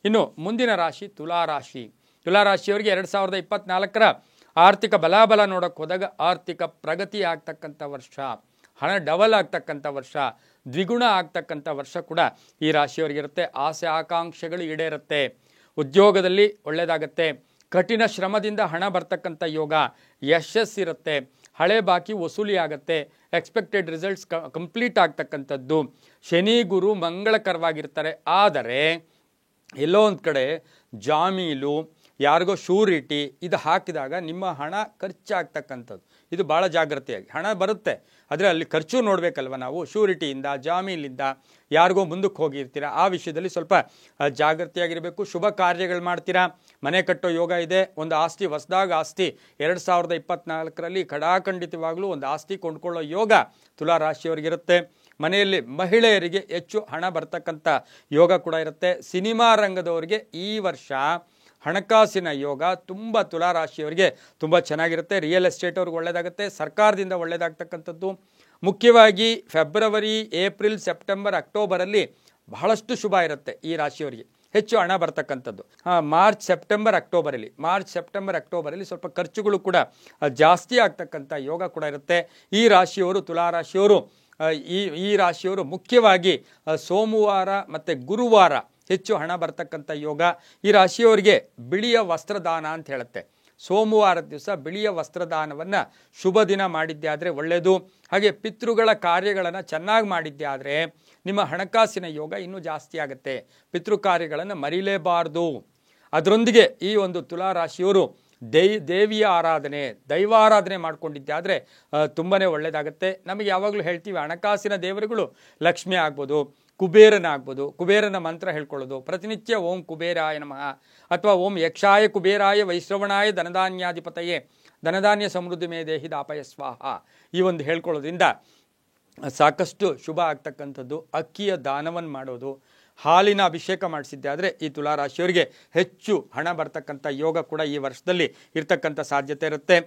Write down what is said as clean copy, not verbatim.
ಇನ್ನು ಮುಂದಿನ ರಾಶಿ ತುಲಾರಾಶಿ. ತುಲಾರಾಶಿಯವರಿಗೆ 2024ರ ಆರ್ಥಿಕ ಬಲಾಬಲ ನೋಡೋಕೆ ಹೋದಾಗ ಆರ್ಥಿಕ ಪ್ರಗತಿ ಆಗ್ತಕ್ಕಂಥ ವರ್ಷ, ಹಣ ಡಬಲ್ ಆಗ್ತಕ್ಕಂಥ ವರ್ಷ, ದ್ವಿಗುಣ ಆಗ್ತಕ್ಕಂಥ ವರ್ಷ ಕೂಡ ಈ ರಾಶಿಯವರಿಗಿರುತ್ತೆ. ಆಸೆ ಆಕಾಂಕ್ಷೆಗಳು ಈಡೇರುತ್ತೆ, ಉದ್ಯೋಗದಲ್ಲಿ ಒಳ್ಳೆಯದಾಗತ್ತೆ, ಕಠಿಣ ಶ್ರಮದಿಂದ ಹಣ ಬರ್ತಕ್ಕಂಥ ಯೋಗ, ಯಶಸ್ಸಿರುತ್ತೆ, ಹಳೆ ಬಾಕಿ ವಸೂಲಿ ಆಗುತ್ತೆ, ಎಕ್ಸ್ಪೆಕ್ಟೆಡ್ ರಿಸಲ್ಟ್ಸ್ ಕಂಪ್ಲೀಟ್ ಆಗ್ತಕ್ಕಂಥದ್ದು. ಶನಿ ಗುರು ಮಂಗಳಕರವಾಗಿರ್ತಾರೆ. ಆದರೆ ಎಲ್ಲೋ ಒಂದು ಕಡೆ ಜಾಮೀನು, ಯಾರಿಗೋ ಶೂರಿಟಿ ಇದು ಹಾಕಿದಾಗ ನಿಮ್ಮ ಹಣ ಖರ್ಚಾಗ್ತಕ್ಕಂಥದ್ದು, ಇದು ಭಾಳ ಜಾಗ್ರತೆಯಾಗಿ. ಹಣ ಬರುತ್ತೆ ಆದರೆ ಅಲ್ಲಿ ಖರ್ಚು ನೋಡಬೇಕಲ್ವ ನಾವು. ಶೂರಿಟಿಯಿಂದ, ಜಾಮೀನಿಂದ ಯಾರಿಗೋ ಮುಂದಕ್ಕೆ ಹೋಗಿರ್ತೀರ, ಆ ವಿಷಯದಲ್ಲಿ ಸ್ವಲ್ಪ ಜಾಗ್ರತೆಯಾಗಿರಬೇಕು. ಶುಭ ಕಾರ್ಯಗಳು ಮಾಡ್ತೀರಾ, ಮನೆ ಕಟ್ಟೋ ಯೋಗ ಇದೆ, ಒಂದು ಆಸ್ತಿ ಹೊಸದಾಗಿ ಆಸ್ತಿ 2024ರಲ್ಲಿ ಖಡಾಖಂಡಿತವಾಗಲೂ ಒಂದು ಆಸ್ತಿ ಕೊಂಡ್ಕೊಳ್ಳೋ ಯೋಗ ತುಲಾರಾಶಿಯವರಿಗಿರುತ್ತೆ. ಮನೆಯಲ್ಲಿ ಮಹಿಳೆಯರಿಗೆ ಹೆಚ್ಚು ಹಣ ಬರ್ತಕ್ಕಂಥ ಯೋಗ ಕೂಡ ಇರುತ್ತೆ. ಸಿನಿಮಾ ರಂಗದವರಿಗೆ ಈ ವರ್ಷ ಹಣಕಾಸಿನ ಯೋಗ ತುಂಬ ತುಲಾರಾಶಿಯವರಿಗೆ ತುಂಬ ಚೆನ್ನಾಗಿರುತ್ತೆ. ರಿಯಲ್ ಎಸ್ಟೇಟ್ ಅವ್ರಿಗೆ ಒಳ್ಳೆಯದಾಗುತ್ತೆ, ಸರ್ಕಾರದಿಂದ ಒಳ್ಳೆಯದಾಗ್ತಕ್ಕಂಥದ್ದು. ಮುಖ್ಯವಾಗಿ ಫೆಬ್ರವರಿ, ಏಪ್ರಿಲ್, ಸೆಪ್ಟೆಂಬರ್, ಅಕ್ಟೋಬರಲ್ಲಿ ಬಹಳಷ್ಟು ಶುಭ ಇರುತ್ತೆ ಈ ರಾಶಿಯವರಿಗೆ, ಹೆಚ್ಚು ಹಣ ಬರ್ತಕ್ಕಂಥದ್ದು. ಮಾರ್ಚ್, ಸೆಪ್ಟೆಂಬರ್, ಅಕ್ಟೋಬರಲ್ಲಿ ಸ್ವಲ್ಪ ಖರ್ಚುಗಳು ಕೂಡ ಜಾಸ್ತಿ ಆಗ್ತಕ್ಕಂಥ ಯೋಗ ಕೂಡ ಇರುತ್ತೆ. ಈ ರಾಶಿಯವರು, ತುಲಾರಾಶಿಯವರು, ಈ ರಾಶಿಯವರು ಮುಖ್ಯವಾಗಿ ಸೋಮವಾರ ಮತ್ತು ಗುರುವಾರ ಹೆಚ್ಚು ಹಣ ಬರ್ತಕ್ಕಂಥ ಯೋಗ. ಈ ರಾಶಿಯವರಿಗೆ ಬಿಳಿಯ ವಸ್ತ್ರದಾನ ಅಂತ ಹೇಳುತ್ತೆ. ಸೋಮವಾರದ ದಿವಸ ಬಿಳಿಯ ವಸ್ತ್ರದಾನವನ್ನು ಶುಭ ದಿನ ಮಾಡಿದ್ದೆ ಆದರೆ ಒಳ್ಳೆಯದು. ಹಾಗೆ ಪಿತೃಗಳ ಕಾರ್ಯಗಳನ್ನು ಚೆನ್ನಾಗಿ ಮಾಡಿದ್ದೆ ಆದರೆ ನಿಮ್ಮ ಹಣಕಾಸಿನ ಯೋಗ ಇನ್ನೂ ಜಾಸ್ತಿ ಆಗುತ್ತೆ. ಪಿತೃ ಕಾರ್ಯಗಳನ್ನು ಮರಿಲೇಬಾರ್ದು. ಅದರೊಂದಿಗೆ ಈ ಒಂದು ತುಲಾರಾಶಿಯವರು ದೇವಿಯ ಆರಾಧನೆ, ದೈವಾರಾಧನೆ ಮಾಡ್ಕೊಂಡಿದ್ದೆ ಆದರೆ ತುಂಬಾ ಒಳ್ಳೆಯದಾಗುತ್ತೆ. ನಮಗೆ ಯಾವಾಗಲೂ ಹೇಳ್ತೀವಿ ಹಣಕಾಸಿನ ದೇವರುಗಳು ಲಕ್ಷ್ಮಿ ಆಗ್ಬೋದು, ಕುಬೇರನಾಗ್ಬೋದು. ಕುಬೇರನ ಮಂತ್ರ ಹೇಳ್ಕೊಳ್ಳೋದು ಪ್ರತಿನಿತ್ಯ ಓಂ ಕುಬೇರಾಯ ನಮಃ ಅಥವಾ ಓಂ ಯಕ್ಷಾಯ ಕುಬೇರಾಯ ವೈಶ್ರವಣಾಯ ಧನಧಾನ್ಯಾಧಿಪತಯೇ ಧನಧಾನ್ಯ ಸಮೃದ್ಧಿ ಮೇ ದೇಹಿ ದಾಪಯ ಸ್ವಾಹ, ಈ ಒಂದು ಹೇಳ್ಕೊಳ್ಳೋದ್ರಿಂದ ಸಾಕಷ್ಟು ಶುಭ ಆಗ್ತಕ್ಕಂಥದ್ದು. ಅಕ್ಕಿಯ ದಾನವನ್ನು ಮಾಡೋದು, ಹಾಲಿನ ಅಭಿಷೇಕ ಮಾಡಿಸಿದ್ದೆ ಆದರೆ ಈ ತುಲಾರಾಶಿಯವರಿಗೆ ಹೆಚ್ಚು ಹಣ ಬರ್ತಕ್ಕಂಥ ಯೋಗ ಕೂಡ ಈ ವರ್ಷದಲ್ಲಿ ಇರ್ತಕ್ಕಂಥ ಸಾಧ್ಯತೆ ಇರುತ್ತೆ.